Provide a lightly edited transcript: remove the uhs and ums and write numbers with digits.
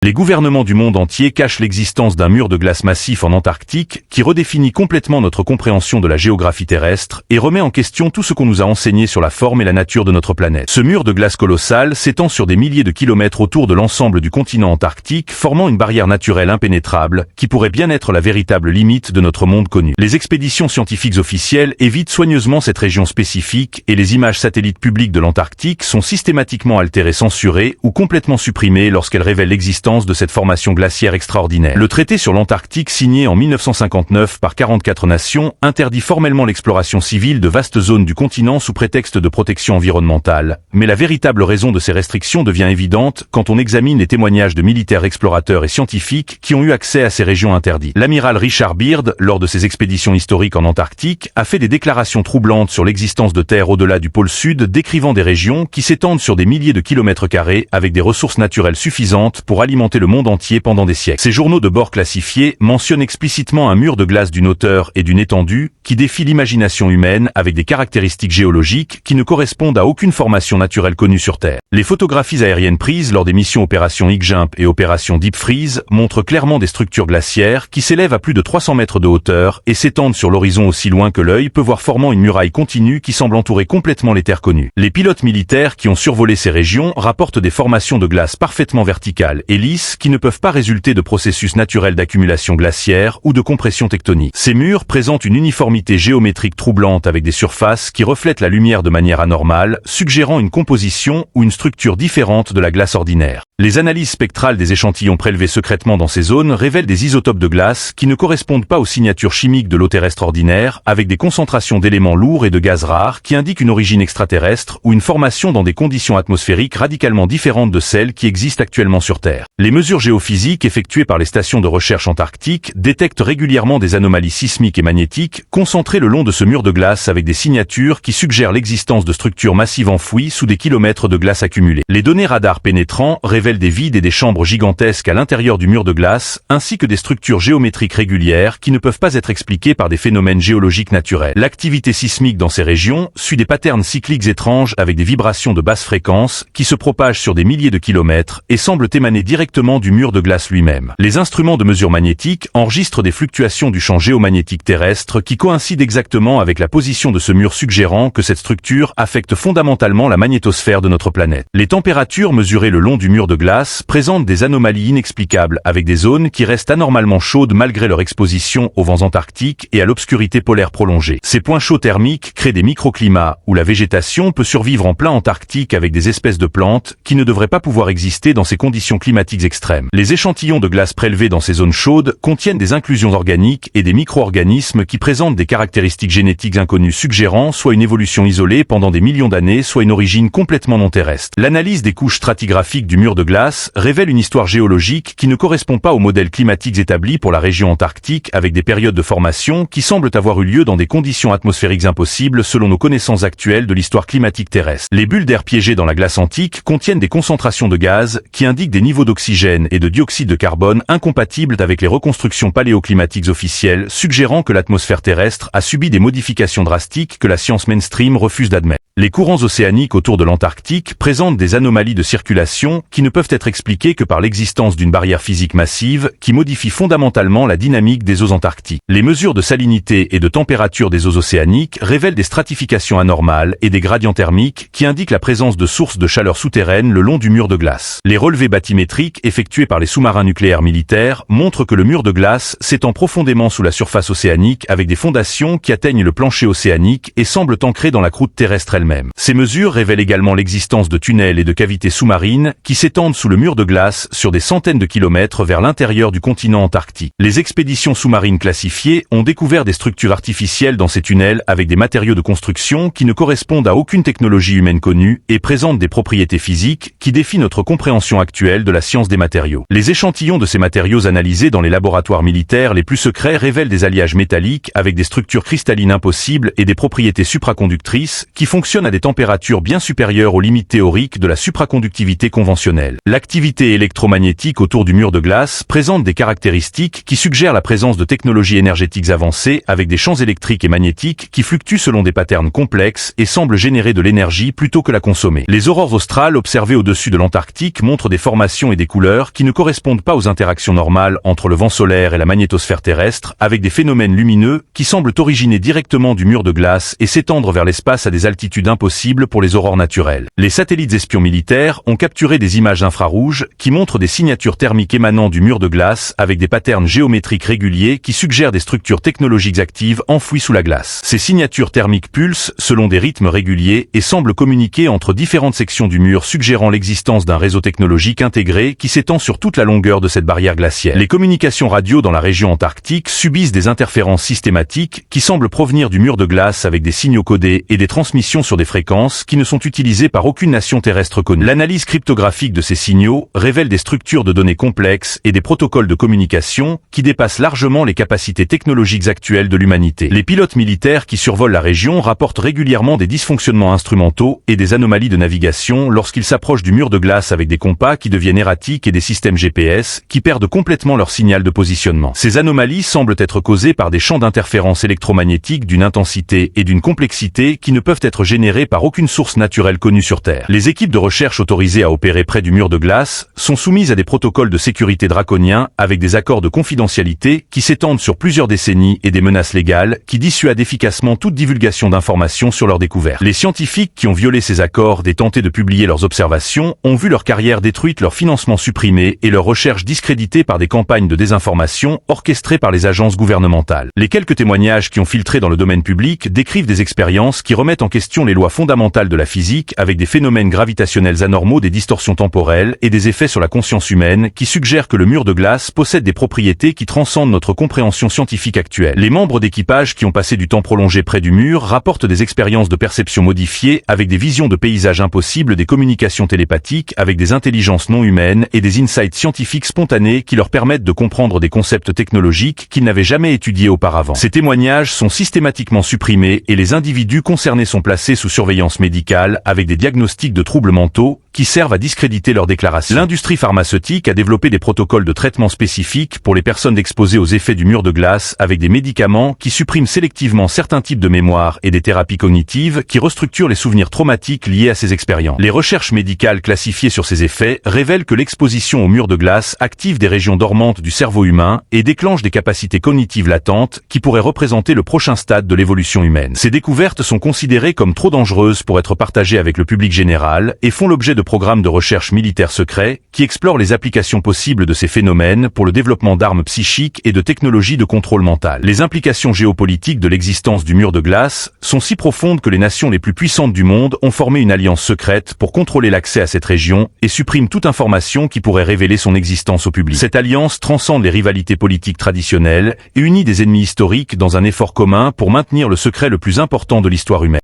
Les gouvernements du monde entier cachent l'existence d'un mur de glace massif en Antarctique qui redéfinit complètement notre compréhension de la géographie terrestre et remet en question tout ce qu'on nous a enseigné sur la forme et la nature de notre planète. Ce mur de glace colossal s'étend sur des milliers de kilomètres autour de l'ensemble du continent antarctique, formant une barrière naturelle impénétrable qui pourrait bien être la véritable limite de notre monde connu. Les expéditions scientifiques officielles évitent soigneusement cette région spécifique et les images satellites publiques de l'Antarctique sont systématiquement altérées, censurées ou complètement supprimées lorsqu'elles révèlent l'existence de cette formation glaciaire extraordinaire. Le traité sur l'Antarctique signé en 1959 par 44 nations interdit formellement l'exploration civile de vastes zones du continent sous prétexte de protection environnementale, mais la véritable raison de ces restrictions devient évidente quand on examine les témoignages de militaires explorateurs et scientifiques qui ont eu accès à ces régions interdites. L'amiral Richard Byrd, lors de ses expéditions historiques en Antarctique, a fait des déclarations troublantes sur l'existence de terres au-delà du pôle sud, décrivant des régions qui s'étendent sur des milliers de kilomètres carrés avec des ressources naturelles suffisantes pour alimenter le monde entier pendant des siècles. Ces journaux de bord classifiés mentionnent explicitement un mur de glace d'une hauteur et d'une étendue qui défie l'imagination humaine avec des caractéristiques géologiques qui ne correspondent à aucune formation naturelle connue sur Terre. Les photographies aériennes prises lors des missions Opération Igjump et Opération Deep Freeze montrent clairement des structures glaciaires qui s'élèvent à plus de 300 mètres de hauteur et s'étendent sur l'horizon aussi loin que l'œil peut voir, formant une muraille continue qui semble entourer complètement les terres connues. Les pilotes militaires qui ont survolé ces régions rapportent des formations de glace parfaitement verticales et lisses qui ne peuvent pas résulter de processus naturels d'accumulation glaciaire ou de compression tectonique. Ces murs présentent une uniformité géométrique troublante avec des surfaces qui reflètent la lumière de manière anormale, suggérant une composition ou une structure différente de la glace ordinaire. Les analyses spectrales des échantillons prélevés secrètement dans ces zones révèlent des isotopes de glace qui ne correspondent pas aux signatures chimiques de l'eau terrestre ordinaire, avec des concentrations d'éléments lourds et de gaz rares qui indiquent une origine extraterrestre ou une formation dans des conditions atmosphériques radicalement différentes de celles qui existent actuellement sur Terre. Les mesures géophysiques effectuées par les stations de recherche antarctiques détectent régulièrement des anomalies sismiques et magnétiques concentrées le long de ce mur de glace avec des signatures qui suggèrent l'existence de structures massives enfouies sous des kilomètres de glace accumulée. Les données radars pénétrants révèlent des vides et des chambres gigantesques à l'intérieur du mur de glace, ainsi que des structures géométriques régulières qui ne peuvent pas être expliquées par des phénomènes géologiques naturels. L'activité sismique dans ces régions suit des patterns cycliques étranges avec des vibrations de basse fréquence qui se propagent sur des milliers de kilomètres et semblent émaner directement du mur de glace lui-même. Les instruments de mesure magnétique enregistrent des fluctuations du champ géomagnétique terrestre qui coïncident exactement avec la position de ce mur, suggérant que cette structure affecte fondamentalement la magnétosphère de notre planète. Les températures mesurées le long du mur de glace présentent des anomalies inexplicables avec des zones qui restent anormalement chaudes malgré leur exposition aux vents antarctiques et à l'obscurité polaire prolongée. Ces points chauds thermiques créent des microclimats où la végétation peut survivre en plein Antarctique avec des espèces de plantes qui ne devraient pas pouvoir exister dans ces conditions climatiques extrêmes. Les échantillons de glace prélevés dans ces zones chaudes contiennent des inclusions organiques et des micro-organismes qui présentent des caractéristiques génétiques inconnues, suggérant soit une évolution isolée pendant des millions d'années, soit une origine complètement non terrestre. L'analyse des couches stratigraphiques du mur de glace révèle une histoire géologique qui ne correspond pas aux modèles climatiques établis pour la région antarctique, avec des périodes de formation qui semblent avoir eu lieu dans des conditions atmosphériques impossibles selon nos connaissances actuelles de l'histoire climatique terrestre. Les bulles d'air piégées dans la glace antique contiennent des concentrations de gaz qui indiquent des niveaux d'oxygène et de dioxyde de carbone incompatibles avec les reconstructions paléoclimatiques officielles, suggérant que l'atmosphère terrestre a subi des modifications drastiques que la science mainstream refuse d'admettre. Les courants océaniques autour de l'Antarctique présentent des anomalies de circulation qui ne peuvent être expliquées que par l'existence d'une barrière physique massive qui modifie fondamentalement la dynamique des eaux antarctiques. Les mesures de salinité et de température des eaux océaniques révèlent des stratifications anormales et des gradients thermiques qui indiquent la présence de sources de chaleur souterraines le long du mur de glace. Les relevés bathymétriques effectués par les sous-marins nucléaires militaires montrent que le mur de glace s'étend profondément sous la surface océanique avec des fondations qui atteignent le plancher océanique et semblent ancrées dans la croûte terrestre elle-même. Ces mesures révèlent également l'existence de tunnels et de cavités sous-marines qui s'étendent sous le mur de glace sur des centaines de kilomètres vers l'intérieur du continent antarctique. Les expéditions sous-marines classifiées ont découvert des structures artificielles dans ces tunnels avec des matériaux de construction qui ne correspondent à aucune technologie humaine connue et présentent des propriétés physiques qui défient notre compréhension actuelle de la science des matériaux. Les échantillons de ces matériaux analysés dans les laboratoires militaires les plus secrets révèlent des alliages métalliques avec des structures cristallines impossibles et des propriétés supraconductrices qui fonctionnent fonctionne à des températures bien supérieures aux limites théoriques de la supraconductivité conventionnelle. L'activité électromagnétique autour du mur de glace présente des caractéristiques qui suggèrent la présence de technologies énergétiques avancées avec des champs électriques et magnétiques qui fluctuent selon des patterns complexes et semblent générer de l'énergie plutôt que la consommer. Les aurores australes observées au-dessus de l'Antarctique montrent des formations et des couleurs qui ne correspondent pas aux interactions normales entre le vent solaire et la magnétosphère terrestre, avec des phénomènes lumineux qui semblent originer directement du mur de glace et s'étendre vers l'espace à des altitudes impossibles pour les aurores naturelles. Les satellites espions militaires ont capturé des images infrarouges qui montrent des signatures thermiques émanant du mur de glace avec des patterns géométriques réguliers qui suggèrent des structures technologiques actives enfouies sous la glace. Ces signatures thermiques pulsent selon des rythmes réguliers et semblent communiquer entre différentes sections du mur, suggérant l'existence d'un réseau technologique intégré qui s'étend sur toute la longueur de cette barrière glaciaire. Les communications radio dans la région antarctique subissent des interférences systématiques qui semblent provenir du mur de glace avec des signaux codés et des transmissions sur des fréquences qui ne sont utilisées par aucune nation terrestre connue. L'analyse cryptographique de ces signaux révèle des structures de données complexes et des protocoles de communication qui dépassent largement les capacités technologiques actuelles de l'humanité. Les pilotes militaires qui survolent la région rapportent régulièrement des dysfonctionnements instrumentaux et des anomalies de navigation lorsqu'ils s'approchent du mur de glace avec des compas qui deviennent erratiques et des systèmes GPS qui perdent complètement leur signal de positionnement. Ces anomalies semblent être causées par des champs d'interférence électromagnétiques d'une intensité et d'une complexité qui ne peuvent être générés par aucune source naturelle connue sur Terre. Les équipes de recherche autorisées à opérer près du mur de glace sont soumises à des protocoles de sécurité draconiens avec des accords de confidentialité qui s'étendent sur plusieurs décennies et des menaces légales qui dissuadent efficacement toute divulgation d'informations sur leurs découvertes. Les scientifiques qui ont violé ces accords et tenté de publier leurs observations ont vu leur carrière détruite, leur financement supprimé et leurs recherches discréditées par des campagnes de désinformation orchestrées par les agences gouvernementales. Les quelques témoignages qui ont filtré dans le domaine public décrivent des expériences qui remettent en question les lois fondamentales de la physique avec des phénomènes gravitationnels anormaux, des distorsions temporelles et des effets sur la conscience humaine qui suggèrent que le mur de glace possède des propriétés qui transcendent notre compréhension scientifique actuelle. Les membres d'équipage qui ont passé du temps prolongé près du mur rapportent des expériences de perception modifiées avec des visions de paysages impossibles, des communications télépathiques avec des intelligences non humaines et des insights scientifiques spontanés qui leur permettent de comprendre des concepts technologiques qu'ils n'avaient jamais étudiés auparavant. Ces témoignages sont systématiquement supprimés et les individus concernés sont placés sous surveillance médicale avec des diagnostics de troubles mentaux qui servent à discréditer leurs déclarations. L'industrie pharmaceutique a développé des protocoles de traitement spécifiques pour les personnes exposées aux effets du mur de glace avec des médicaments qui suppriment sélectivement certains types de mémoire et des thérapies cognitives qui restructurent les souvenirs traumatiques liés à ces expériences. Les recherches médicales classifiées sur ces effets révèlent que l'exposition au mur de glace active des régions dormantes du cerveau humain et déclenche des capacités cognitives latentes qui pourraient représenter le prochain stade de l'évolution humaine. Ces découvertes sont considérées comme trop dangereuses pour être partagées avec le public général et font l'objet de programmes de recherche militaires secrets qui explorent les applications possibles de ces phénomènes pour le développement d'armes psychiques et de technologies de contrôle mental. Les implications géopolitiques de l'existence du mur de glace sont si profondes que les nations les plus puissantes du monde ont formé une alliance secrète pour contrôler l'accès à cette région et suppriment toute information qui pourrait révéler son existence au public. Cette alliance transcende les rivalités politiques traditionnelles et unit des ennemis historiques dans un effort commun pour maintenir le secret le plus important de l'histoire humaine.